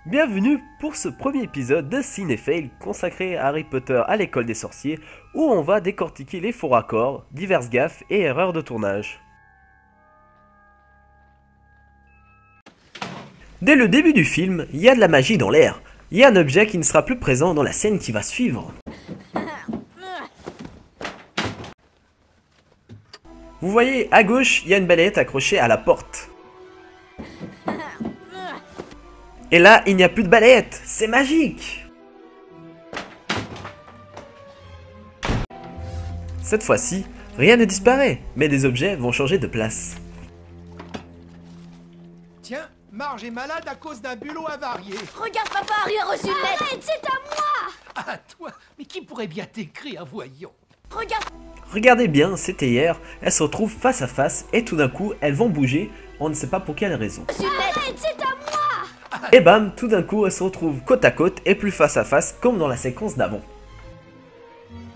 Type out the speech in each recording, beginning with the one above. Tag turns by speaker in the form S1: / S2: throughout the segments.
S1: Bienvenue pour ce premier épisode de Cinéfail consacré à Harry Potter à l'école des sorciers où on va décortiquer les faux raccords, diverses gaffes et erreurs de tournage. Dès le début du film, il y a de la magie dans l'air. Il y a un objet qui ne sera plus présent dans la scène qui va suivre. Vous voyez, à gauche, il y a une balayette accrochée à la porte. Et là, il n'y a plus de balayette, c'est magique! Cette fois-ci, rien ne disparaît, mais des objets vont changer de place.
S2: Tiens, Marge est malade à cause d'un bulot avarié.
S3: Regarde, papa, Harry a reçu une lettre. Arrête, c'est à moi.
S2: Ah, toi? Mais qui pourrait bien t'écrire, voyons?
S3: Regarde.
S1: Regardez bien, c'était hier, elles se retrouvent face à face et tout d'un coup, elles vont bouger, on ne sait pas pour quelle raison.
S3: Arrête, c'est à moi.
S1: Et bam, tout d'un coup, elles se retrouvent côte à côte et plus face à face comme dans la séquence d'avant.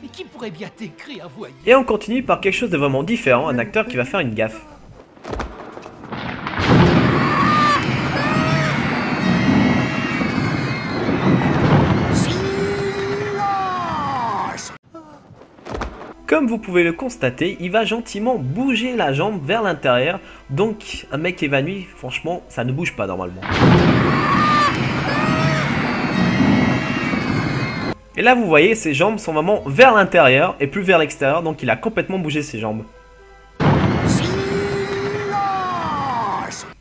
S2: Mais qui pourrait bien t'écrire, voyons?
S1: Et on continue par quelque chose de vraiment différent, un acteur qui va faire une gaffe. Comme vous pouvez le constater, il va gentiment bouger la jambe vers l'intérieur. Donc un mec évanoui, franchement, ça ne bouge pas normalement. Et là vous voyez, ses jambes sont vraiment vers l'intérieur et plus vers l'extérieur. Donc il a complètement bougé ses jambes.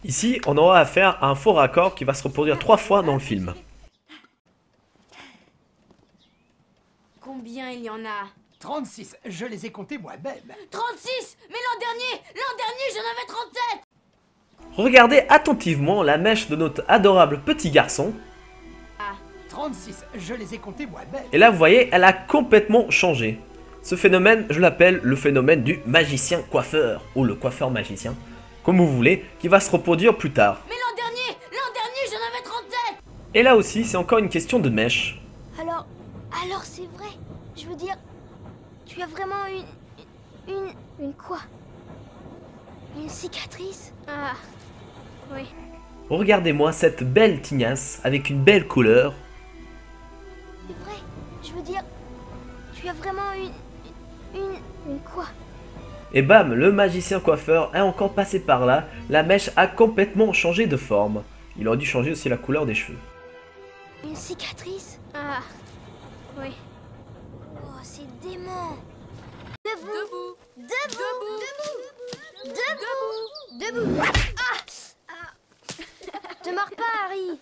S1: Ici, on aura affaire à un faux raccord qui va se reproduire 3 fois dans le film.
S3: Combien il y en a?
S2: 36, je les ai comptés moi-même.
S3: 36. Mais l'an dernier, j'en avais 37.
S1: Regardez attentivement la mèche de notre adorable petit garçon.
S2: 36, je les ai comptés moi-même.
S1: Et là vous voyez, elle a complètement changé. Ce phénomène, je l'appelle le phénomène du magicien coiffeur, ou le coiffeur magicien, comme vous voulez, qui va se reproduire plus tard.
S3: Mais l'an dernier, j'en avais 37.
S1: Et là aussi, c'est encore une question de mèche.
S4: Alors c'est vrai. Je veux dire, tu as vraiment une quoi? Une cicatrice?
S3: Ah, oui.
S1: Regardez-moi cette belle tignasse avec une belle couleur.
S4: C'est vrai. Je veux dire, tu as vraiment une quoi?
S1: Et bam, le magicien coiffeur est encore passé par là. La mèche a complètement changé de forme. Il aurait dû changer aussi la couleur des cheveux.
S4: Une cicatrice?
S3: Ah, oui.
S4: Oh, c'est dément. Debout. Debout. Te mords pas, Harry.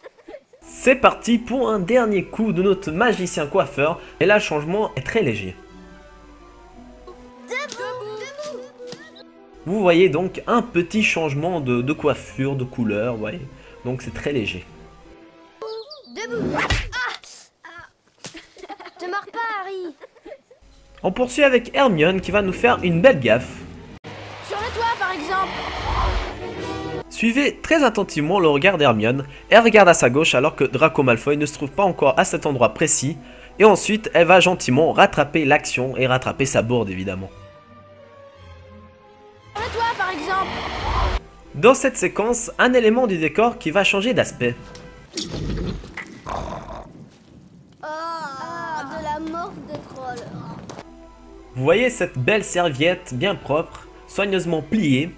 S1: C'est parti pour un dernier coup de notre magicien coiffeur. Et là, le changement est très léger. Vous voyez donc un petit changement de coiffure, de couleur, vous voyez. Donc c'est très léger.
S4: Debout. Te mords pas, Harry.
S1: On poursuit avec Hermione qui va nous faire une belle gaffe.
S3: Sur le toit, par exemple.
S1: Suivez très attentivement le regard d'Hermione. Elle regarde à sa gauche alors que Draco Malfoy ne se trouve pas encore à cet endroit précis. Et ensuite, elle va gentiment rattraper l'action et rattraper sa bourde évidemment.
S3: Sur le toit, par exemple.
S1: Dans cette séquence, un élément du décor qui va changer d'aspect.
S4: De la morve de troll.
S1: Vous voyez cette belle serviette bien propre, soigneusement pliée.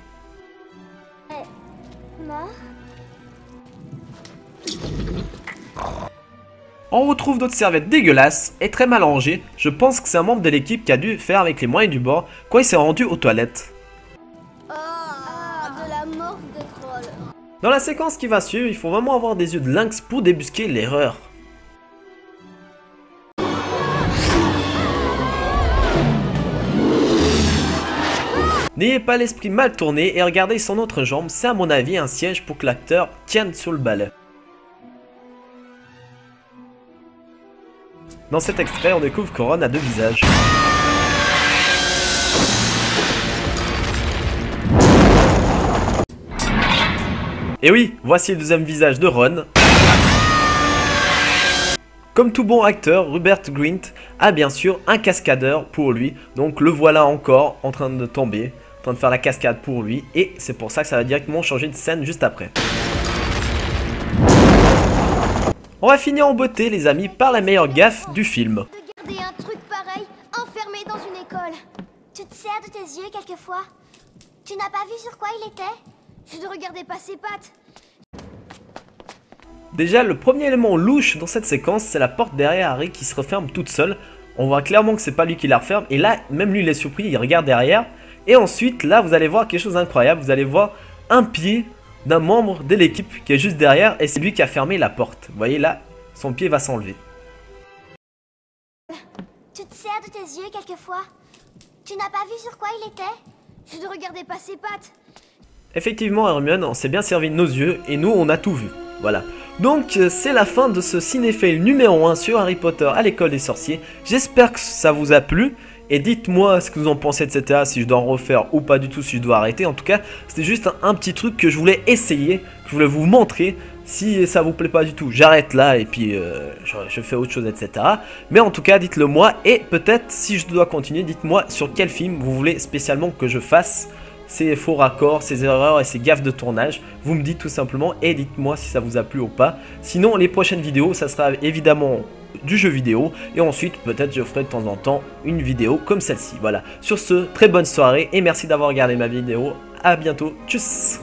S1: On retrouve d'autres serviettes dégueulasses et très mal rangées. Je pense que c'est un membre de l'équipe qui a dû faire avec les moyens du bord quand il s'est rendu aux toilettes.
S4: De la morve de troll.
S1: Dans la séquence qui va suivre, il faut vraiment avoir des yeux de lynx pour débusquer l'erreur. N'ayez pas l'esprit mal tourné et regardez son autre jambe, c'est à mon avis un siège pour que l'acteur tienne sur le balai. Dans cet extrait, on découvre que Ron a 2 visages. Et oui, voici le deuxième visage de Ron. Comme tout bon acteur, Rupert Grint a bien sûr un cascadeur pour lui, donc le voilà encore en train de tomber. En train de faire la cascade pour lui, et c'est pour ça que ça va directement changer de scène juste après. On va finir en beauté les amis par la meilleure gaffe du film.
S4: De garder un truc pareil enfermé dans une école. Tu te sers de tes yeux quelquefois. Tu n'as pas vu sur quoi il était? Je ne regardais pas ses pattes.
S1: Déjà le premier élément louche dans cette séquence c'est la porte derrière Harry qui se referme toute seule. On voit clairement que c'est pas lui qui la referme et là même lui il est surpris, il regarde derrière. Et ensuite là vous allez voir quelque chose d'incroyable, vous allez voir un pied d'un membre de l'équipe qui est juste derrière et c'est lui qui a fermé la porte. Vous voyez là, son pied va s'enlever.
S4: Tu te sers de tes yeux quelquefois. Tu n'as pas vu sur quoi il était? Je ne regardais pas ses pattes.
S1: Effectivement Hermione, on s'est bien servi de nos yeux et nous on a tout vu. Voilà. Donc c'est la fin de ce cinéphile numéro 1 sur Harry Potter à l'école des sorciers. J'espère que ça vous a plu. Et dites-moi ce que vous en pensez, etc. Si je dois en refaire ou pas du tout, si je dois arrêter. En tout cas, c'était juste un petit truc que je voulais essayer, que je voulais vous montrer. Si ça vous plaît pas du tout, j'arrête là et puis je fais autre chose, etc. Mais en tout cas, dites-le moi. Et peut-être, si je dois continuer, dites-moi sur quel film vous voulez spécialement que je fasse ces faux raccords, ces erreurs et ces gaffes de tournage. Vous me dites tout simplement et dites-moi si ça vous a plu ou pas. Sinon, les prochaines vidéos, ça sera évidemment du jeu vidéo et ensuite peut-être je ferai de temps en temps une vidéo comme celle-ci. Voilà, sur ce, très bonne soirée et merci d'avoir regardé ma vidéo. À bientôt, tchuss.